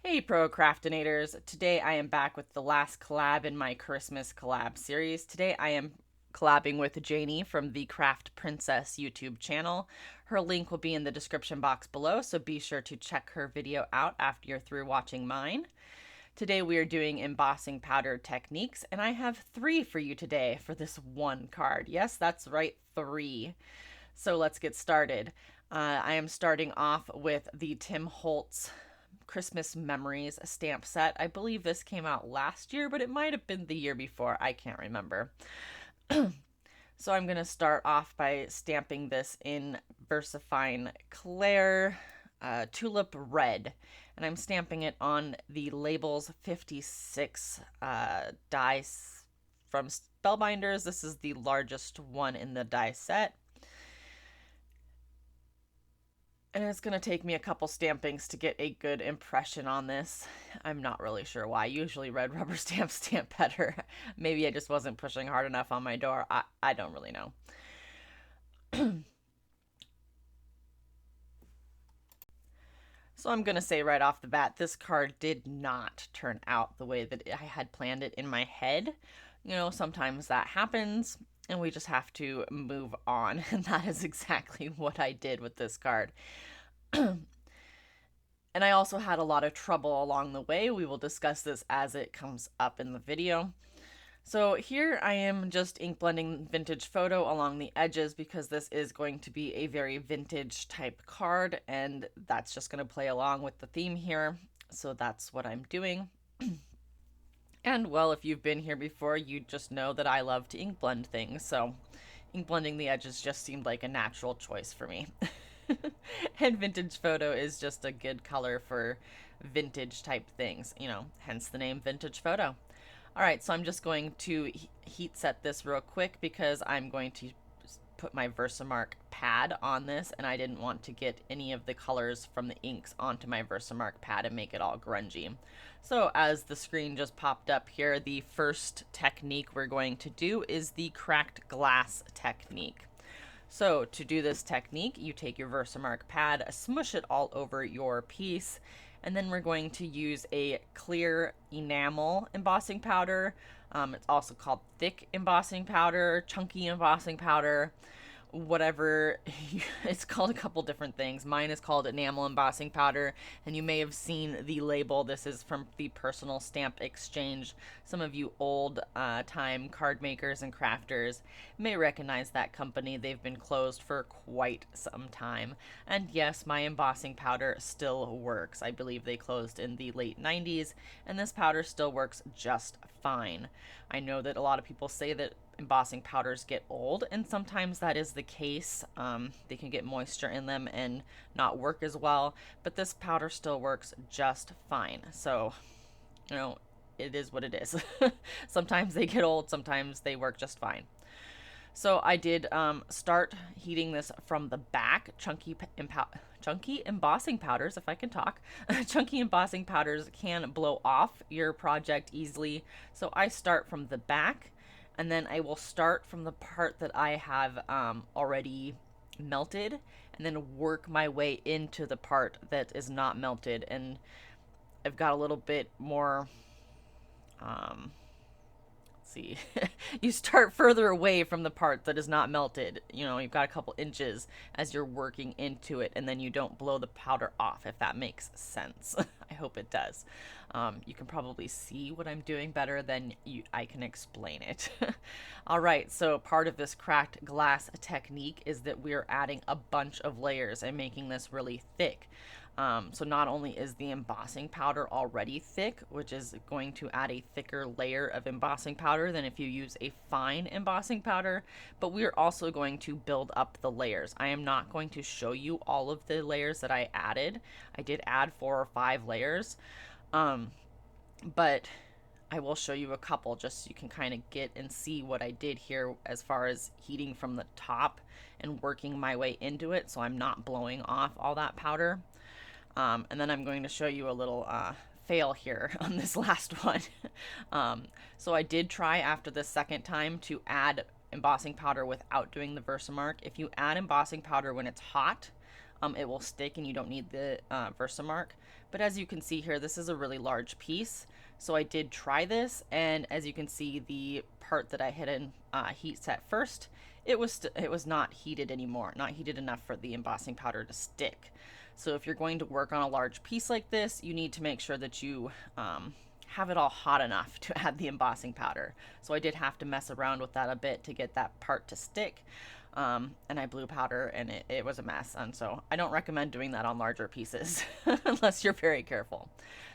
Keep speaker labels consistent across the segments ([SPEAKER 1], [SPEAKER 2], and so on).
[SPEAKER 1] Hey Procrastinators! Today I am back with the last collab in my Christmas Collab series. Today I am collabing with Janie from the Craft Princess YouTube channel. Her link will be in the description box below, so be sure to check her video out after you're through watching mine. Today we are doing embossing powder techniques, and I have 3 for you today for this one card. Yes, that's right, 3. So let's get started. I am starting off with the Tim Holtz Christmas Memories stamp set. I believe this came out last year, but it might have been the year before. I can't remember. So I'm going to start off by stamping this in VersaFine Clair Tulip Red. And I'm stamping it on the Labels 56 dies from Spellbinders. This is the largest one in the die set. And it's going to take me a couple stampings to get a good impression on this. I'm not really sure why. Usually red rubber stamps stamp better. Maybe I just wasn't pushing hard enough on my door. I don't really know. So I'm going to say right off the bat, this card did not turn out the way that I had planned it in my head. You know, sometimes that happens and we just have to move on. And that is exactly what I did with this card. And I also had a lot of trouble along the way. We will discuss this as it comes up in the video. So here I am just ink blending vintage photo along the edges because this is going to be a very vintage type card, and that's just going to play along with the theme here. So that's what I'm doing. And well, if you've been here before, you just know that I love to ink blend things. So ink blending the edges just seemed like a natural choice for me. And vintage photo is just a good color for vintage type things, you know, hence the name vintage photo. All right, so I'm just going to heat set this real quick because I'm going to put my VersaMark pad on this, and I didn't want to get any of the colors from the inks onto my VersaMark pad and make it all grungy. So as the screen just popped up here, the first technique we're going to do is the cracked glass technique. So to do this technique, you take your VersaMark pad, smush it all over your piece, and then we're going to use a clear enamel embossing powder. It's also called thick embossing powder, chunky embossing powder, whatever. It's called a couple different things. Mine is called enamel embossing powder, and you may have seen the label. This is from the Personal Stamp Exchange. Some of you old time card makers and crafters may recognize that company. They've been closed for quite some time, and yes, my embossing powder still works. I believe they closed in the late 90s, and this powder still works just fine. I know that a lot of people say that embossing powders get old, and sometimes that is the case. They can get moisture in them and not work as well, but this powder still works just fine. So, you know, it is what it is. Sometimes they get old, sometimes they work just fine. So I did start heating this from the back. Chunky embossing powders, if I can talk. Chunky embossing powders can blow off your project easily. So I start from the back, and then I will start from the part that I have already melted, and then work my way into the part that is not melted. And I've got a little bit more, see, you start further away from the part that is not melted. You know, you've got a couple inches as you're working into it, and then you don't blow the powder off, if that makes sense. I hope it does. You can probably see what I'm doing better than I can explain it. All right, so part of this cracked glass technique is that we're adding a bunch of layers and making this really thick. So not only is the embossing powder already thick, which is going to add a thicker layer of embossing powder than if you use a fine embossing powder, but we're also going to build up the layers. I am not going to show you all of the layers that I added. I did add 4 or 5 layers, but I will show you a couple just so you can kind of get and see what I did here as far as heating from the top and working my way into it, so I'm not blowing off all that powder. And then I'm going to show you a little fail here on this last one. So I did try after the second time to add embossing powder without doing the VersaMark. If you add embossing powder when it's hot, it will stick and you don't need the VersaMark. But as you can see here, this is a really large piece. So I did try this, and as you can see, the part that I hit in heat set first, it was not heated anymore, not heated enough for the embossing powder to stick. So if you're going to work on a large piece like this, you need to make sure that you have it all hot enough to add the embossing powder. So I did have to mess around with that a bit to get that part to stick. And I blew powder and it was a mess. And so I don't recommend doing that on larger pieces unless you're very careful.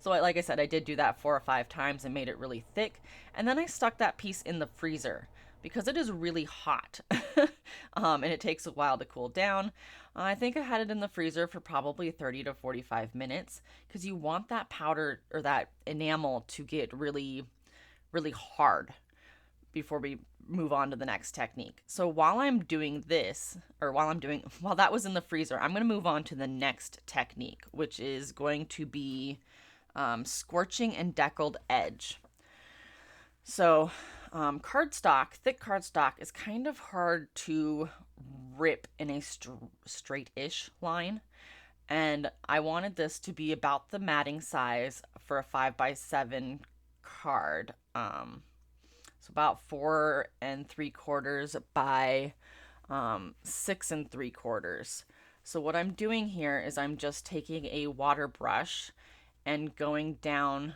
[SPEAKER 1] So like I said, I did do that 4 or 5 times and made it really thick. And then I stuck that piece in the freezer because it is really hot and it takes a while to cool down. I think I had it in the freezer for probably 30 to 45 minutes because you want that powder or that enamel to get really, really hard before we move on to the next technique. So while I'm doing this, or while that was in the freezer, I'm going to move on to the next technique, which is going to be scorching and deckled edge. So cardstock, thick cardstock is kind of hard to rip in a straight-ish line. And I wanted this to be about the matting size for a 5x7 card. So about 4 3/4 by 6 3/4. So what I'm doing here is I'm just taking a water brush and going down,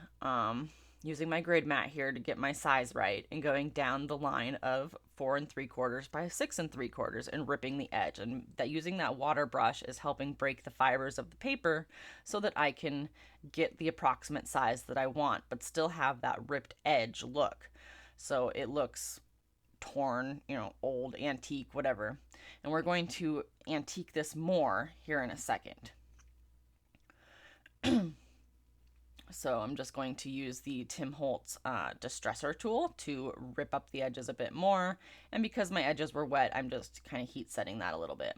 [SPEAKER 1] using my grid mat here to get my size right, and going down the line of 4 3/4 by 6 3/4 and ripping the edge. And that using that water brush is helping break the fibers of the paper so that I can get the approximate size that I want, but still have that ripped edge look. So it looks torn, old, antique, whatever. And we're going to antique this more here in a second. So I'm just going to use the Tim Holtz distressor tool to rip up the edges a bit more. And because my edges were wet, I'm just kind of heat setting that a little bit.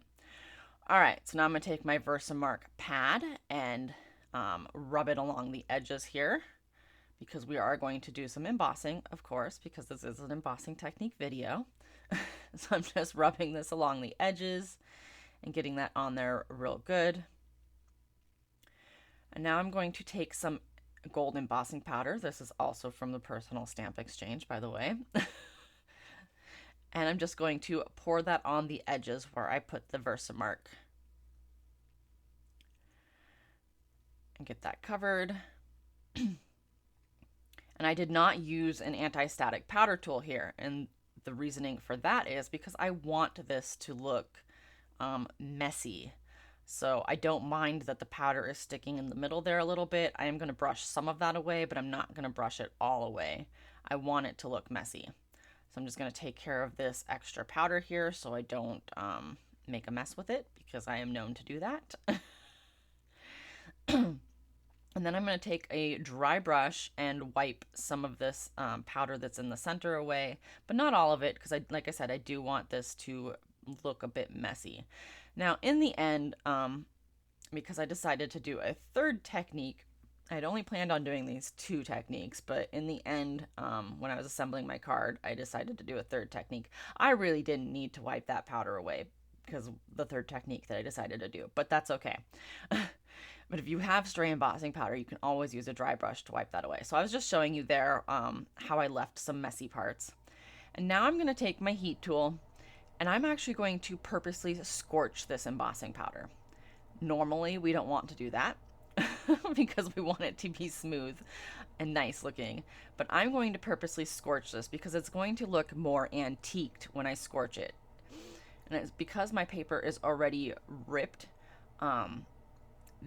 [SPEAKER 1] All right, so now I'm going to take my VersaMark pad and rub it along the edges here, because we are going to do some embossing, of course, because this is an embossing technique video. So I'm just rubbing this along the edges and getting that on there real good. And now I'm going to take some gold embossing powder. This is also from the Personal Stamp Exchange, by the way. And I'm just going to pour that on the edges where I put the VersaMark. And get that covered. And I did not use an anti-static powder tool here. And the reasoning for that is because I want this to look messy. So I don't mind that the powder is sticking in the middle there a little bit. I am going to brush some of that away, but I'm not going to brush it all away. I want it to look messy. So I'm just going to take care of this extra powder here so I don't make a mess with it, because I am known to do that. And then I'm going to take a dry brush and wipe some of this powder that's in the center away, but not all of it, because like I said, I do want this to look a bit messy. Now in the end, because I decided to do a third technique, I had only planned on doing these 2 techniques, but in the end, when I was assembling my card, I decided to do a third technique. I really didn't need to wipe that powder away because of the third technique that I decided to do, but that's okay. But if you have stray embossing powder, you can always use a dry brush to wipe that away. So I was just showing you there how I left some messy parts. And now I'm going to take my heat tool, and I'm actually going to purposely scorch this embossing powder. Normally, we don't want to do that because we want it to be smooth and nice looking. But I'm going to purposely scorch this because it's going to look more antiqued when I scorch it. And it's because my paper is already ripped.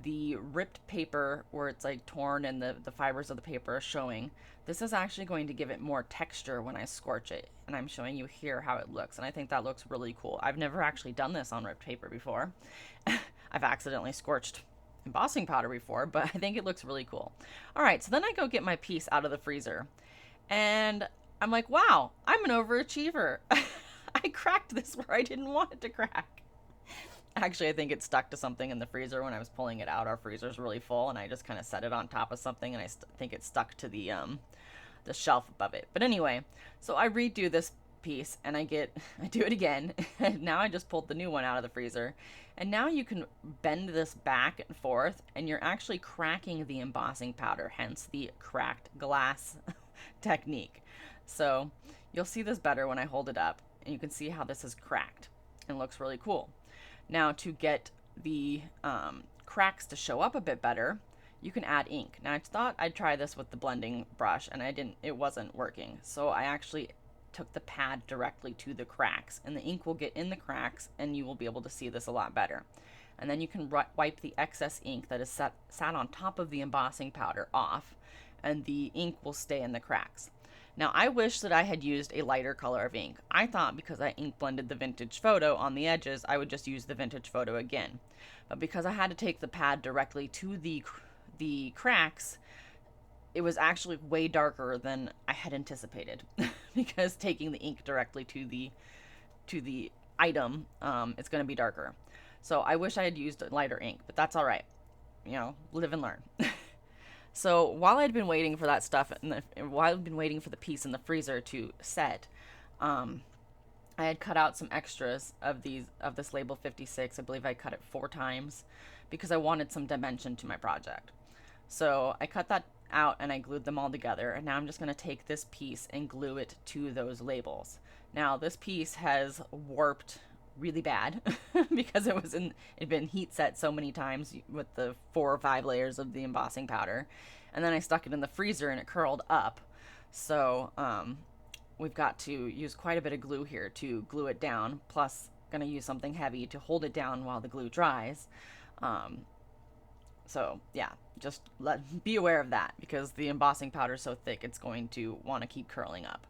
[SPEAKER 1] The ripped paper where it's like torn and the fibers of the paper are showing, this is actually going to give it more texture when I scorch it. And I'm showing you here how it looks, and I think that looks really cool. I've never actually done this on ripped paper before. I've accidentally scorched embossing powder before, but I think it looks really cool. All right, so then I go get my piece out of the freezer, and I'm like, wow, I'm an overachiever. I cracked this where I didn't want it to crack. Actually, I think it stuck to something in the freezer when I was pulling it out. Our freezer's really full, and I just kind of set it on top of something, and I think it stuck to the shelf above it. But anyway, so I redo this piece and I do it again. And now I just pulled the new one out of the freezer. And now you can bend this back and forth and you're actually cracking the embossing powder, hence the cracked glass technique. So you'll see this better when I hold it up and you can see how this is cracked and looks really cool. Now to get the cracks to show up a bit better, you can add ink. Now I thought I'd try this with the blending brush and it wasn't working. So I actually took the pad directly to the cracks and the ink will get in the cracks and you will be able to see this a lot better. And then you can wipe the excess ink that is sat on top of the embossing powder off and the ink will stay in the cracks. Now I wish that I had used a lighter color of ink. I thought because I ink blended the vintage photo on the edges, I would just use the vintage photo again. But because I had to take the pad directly to the cracks, it was actually way darker than I had anticipated because taking the ink directly to the item, it's going to be darker. So I wish I had used lighter ink, but that's all right. You know, live and learn. So while I'd been waiting for that stuff, while I'd been waiting for the piece in the freezer to set, I had cut out some extras of this label 56. I believe I cut it 4 times because I wanted some dimension to my project. So I cut that out and I glued them all together. And now I'm just going to take this piece and glue it to those labels. Now this piece has warped really bad because it'd been heat set so many times with the 4 or 5 layers of the embossing powder. And then I stuck it in the freezer and it curled up. So we've got to use quite a bit of glue here to glue it down. Plus going to use something heavy to hold it down while the glue dries. So yeah, just be aware of that because the embossing powder is so thick it's going to want to keep curling up.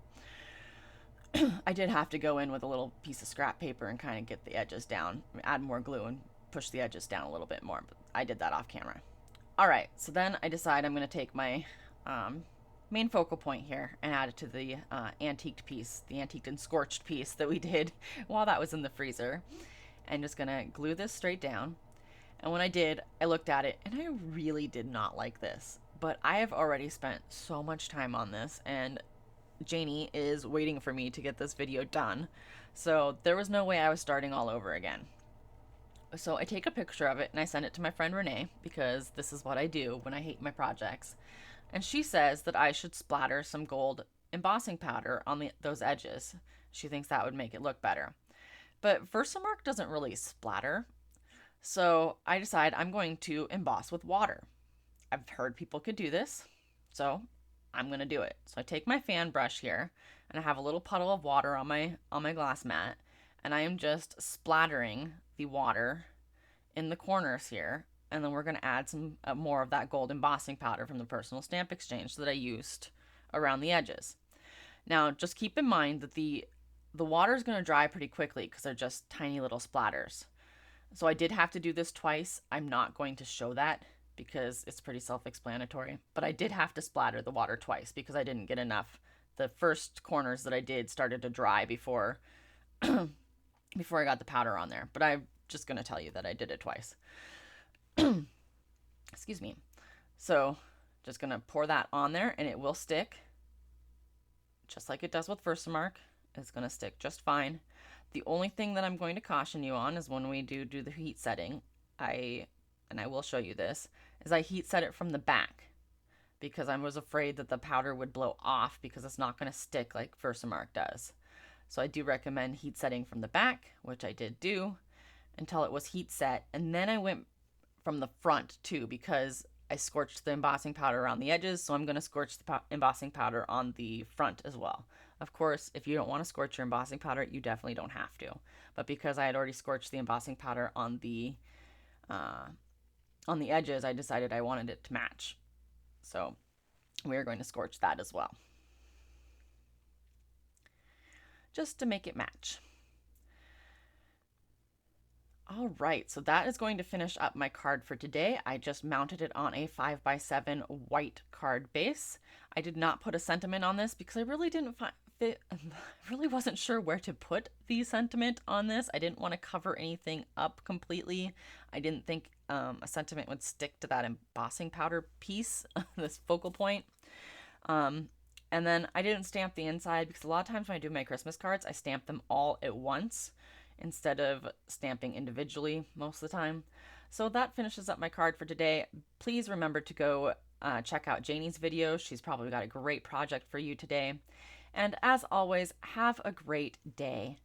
[SPEAKER 1] I did have to go in with a little piece of scrap paper and kind of get the edges down, add more glue and push the edges down a little bit more, but I did that off camera. All right, so then I decide I'm going to take my main focal point here and add it to the antiqued piece, the antiqued and scorched piece that we did while that was in the freezer. And just going to glue this straight down. And when I did, I looked at it and I really did not like this. But I have already spent so much time on this and Janie is waiting for me to get this video done. So there was no way I was starting all over again. So I take a picture of it and I send it to my friend Renee because this is what I do when I hate my projects. And she says that I should splatter some gold embossing powder on those edges. She thinks that would make it look better. But VersaMark doesn't really splatter. So I decide I'm going to emboss with water. I've heard people could do this, so I'm going to do it. So I take my fan brush here and I have a little puddle of water on my glass mat and I am just splattering the water in the corners here. And then we're going to add some more of that gold embossing powder from the personal stamp exchange that I used around the edges. Now, just keep in mind that the water is going to dry pretty quickly because they're just tiny little splatters. So I did have to do this twice. I'm not going to show that because it's pretty self-explanatory, but I did have to splatter the water twice because I didn't get enough. The first corners that I did started to dry before before I got the powder on there, but I'm just going to tell you that I did it twice. Excuse me. So just going to pour that on there and it will stick just like it does with VersaMark. It's going to stick just fine. The only thing that I'm going to caution you on is when we do the heat setting, and I will show you this, is I heat set it from the back because I was afraid that the powder would blow off because it's not going to stick like VersaMark does. So I do recommend heat setting from the back, which I did do until it was heat set. And then I went from the front too because I scorched the embossing powder around the edges. So I'm going to scorch the embossing powder on the front as well. Of course, if you don't want to scorch your embossing powder, you definitely don't have to. But because I had already scorched the embossing powder on the edges, I decided I wanted it to match. So we're going to scorch that as well, just to make it match. All right, so that is going to finish up my card for today. I just mounted it on a 5x7 white card base. I did not put a sentiment on this because I really really wasn't sure where to put the sentiment on this. I didn't want to cover anything up completely. I didn't think a sentiment would stick to that embossing powder piece, this focal point. And then I didn't stamp the inside because a lot of times when I do my Christmas cards, I stamp them all at once instead of stamping individually most of the time. So that finishes up my card for today. Please remember to go check out Janie's video. She's probably got a great project for you today. And as always, have a great day.